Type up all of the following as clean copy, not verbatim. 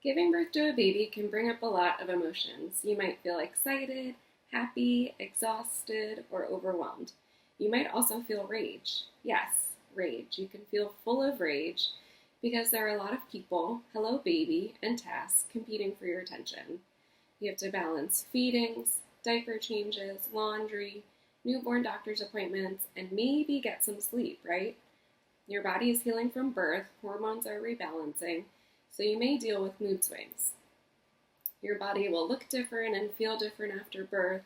Giving birth to a baby can bring up a lot of emotions. You might feel excited, happy, exhausted, or overwhelmed. You might also feel rage. Yes, rage. You can feel full of rage because there are a lot of people, hello baby, and tasks competing for your attention. You have to balance feedings, diaper changes, laundry, newborn doctor's appointments, and maybe get some sleep, right? Your body is healing from birth, hormones are rebalancing, so you may deal with mood swings. Your body will look different and feel different after birth.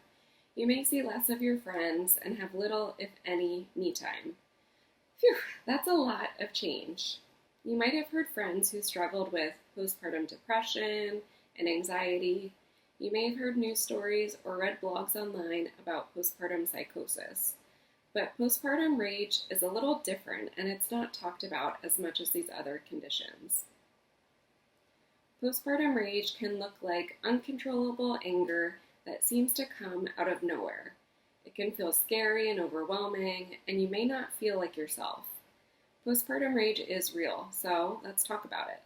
You may see less of your friends and have little, if any, me time. Phew, that's a lot of change. You might have heard friends who struggled with postpartum depression and anxiety. You may have heard news stories or read blogs online about postpartum psychosis. But postpartum rage is a little different, and it's not talked about as much as these other conditions. Postpartum rage can look like uncontrollable anger that seems to come out of nowhere. It can feel scary and overwhelming, and you may not feel like yourself. Postpartum rage is real, so let's talk about it.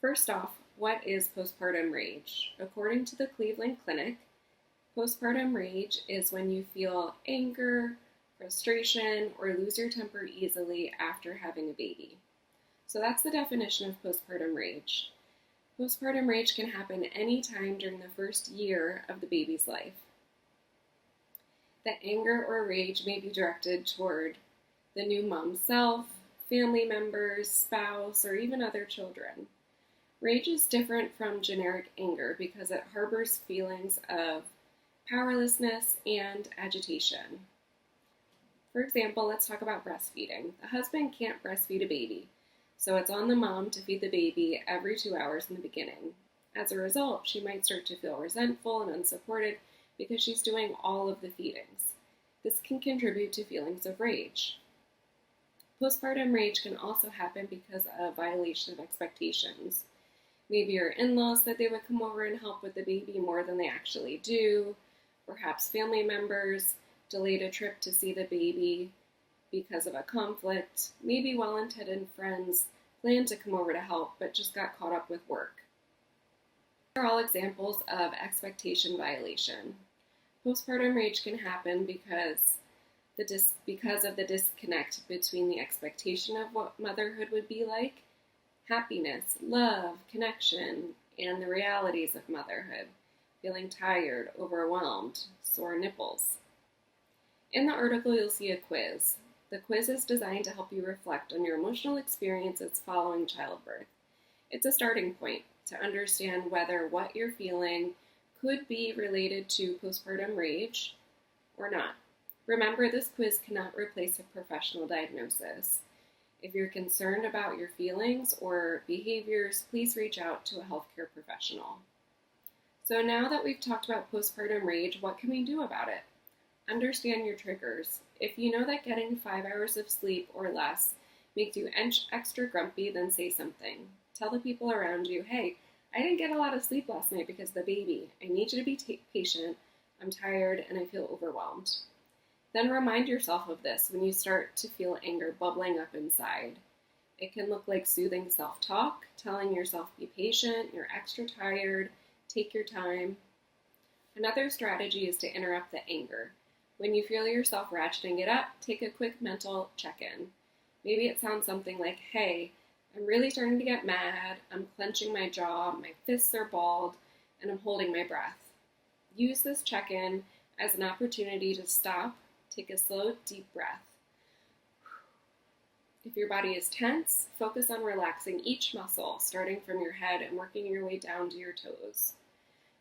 First off, what is postpartum rage? According to the Cleveland Clinic, postpartum rage is when you feel anger, frustration, or lose your temper easily after having a baby. So that's the definition of postpartum rage. Postpartum rage can happen anytime during the first year of the baby's life. The anger or rage may be directed toward the new mom's self, family members, spouse, or even other children. Rage is different from generic anger because it harbors feelings of powerlessness and agitation. For example, let's talk about breastfeeding. The husband can't breastfeed a baby, so it's on the mom to feed the baby every 2 hours in the beginning. As a result, she might start to feel resentful and unsupported because she's doing all of the feedings. This can contribute to feelings of rage. Postpartum rage can also happen because of violation of expectations. Maybe your in-laws said they would come over and help with the baby more than they actually do. Perhaps family members delayed a trip to see the baby because of a conflict. Maybe well-intended friends planned to come over to help but just got caught up with work. These are all examples of expectation violation. Postpartum rage can happen because of the disconnect between the expectation of what motherhood would be like, happiness, love, connection, and the realities of motherhood, feeling tired, overwhelmed, sore nipples. In the article, you'll see a quiz. The quiz is designed to help you reflect on your emotional experiences following childbirth. It's a starting point to understand whether what you're feeling could be related to postpartum rage or not. Remember, this quiz cannot replace a professional diagnosis. If you're concerned about your feelings or behaviors, please reach out to a healthcare professional. So now that we've talked about postpartum rage, what can we do about it? Understand your triggers. If you know that getting 5 hours of sleep or less makes you extra grumpy, then say something. Tell the people around you, hey, I didn't get a lot of sleep last night because of the baby. I need you to be patient. I'm tired and I feel overwhelmed. Then remind yourself of this when you start to feel anger bubbling up inside. It can look like soothing self-talk, telling yourself be patient, you're extra tired, take your time. Another strategy is to interrupt the anger. When you feel yourself ratcheting it up, take a quick mental check-in. Maybe it sounds something like, hey, I'm really starting to get mad, I'm clenching my jaw, my fists are balled, and I'm holding my breath. Use this check-in as an opportunity to stop, take a slow, deep breath. If your body is tense, focus on relaxing each muscle, starting from your head and working your way down to your toes.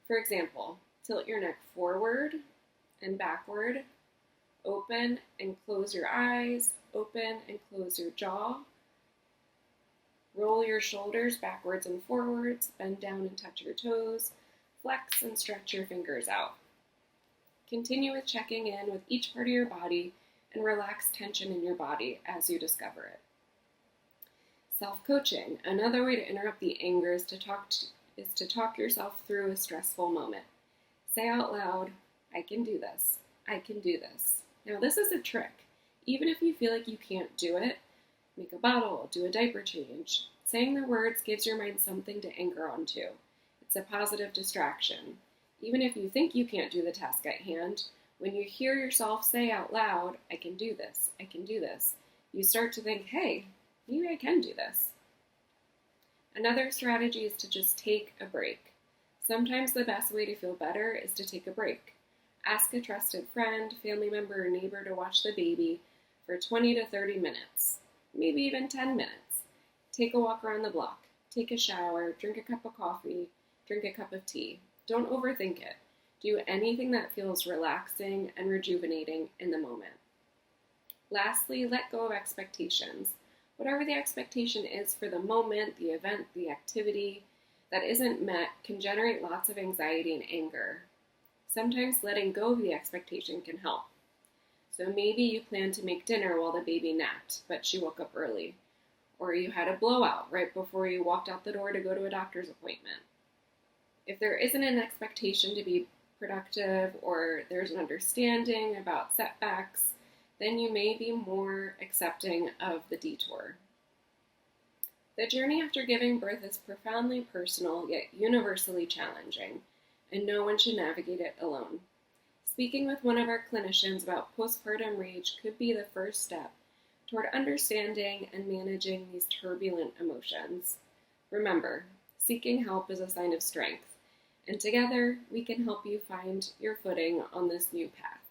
For example, tilt your neck forward and backward, open and close your eyes, open and close your jaw. Roll your shoulders backwards and forwards, bend down and touch your toes, flex and stretch your fingers out. Continue with checking in with each part of your body and relax tension in your body as you discover it. Self-coaching. Another way to interrupt the anger is to talk yourself through a stressful moment. Say out loud, I can do this. I can do this. Now this is a trick. Even if you feel like you can't do it, make a bottle, do a diaper change. saying the words gives your mind something to anchor onto. It's a positive distraction. Even if you think you can't do the task at hand, when you hear yourself say out loud, I can do this, you start to think, hey, maybe I can do this. Another strategy is to just take a break. Sometimes the best way to feel better is to take a break. Ask a trusted friend, family member, or neighbor to watch the baby for 20 to 30 minutes, maybe even 10 minutes. Take a walk around the block, take a shower, drink a cup of coffee, drink a cup of tea. Don't overthink it. Do anything that feels relaxing and rejuvenating in the moment. Lastly, let go of expectations. Whatever the expectation is for the moment, the event, the activity that isn't met can generate lots of anxiety and anger. Sometimes letting go of the expectation can help. So maybe you planned to make dinner while the baby napped, but she woke up early. Or you had a blowout right before you walked out the door to go to a doctor's appointment. If there isn't an expectation to be productive or there's an understanding about setbacks, then you may be more accepting of the detour. The journey after giving birth is profoundly personal yet universally challenging, and no one should navigate it alone. Speaking with one of our clinicians about postpartum rage could be the first step toward understanding and managing these turbulent emotions. Remember, seeking help is a sign of strength, and together we can help you find your footing on this new path.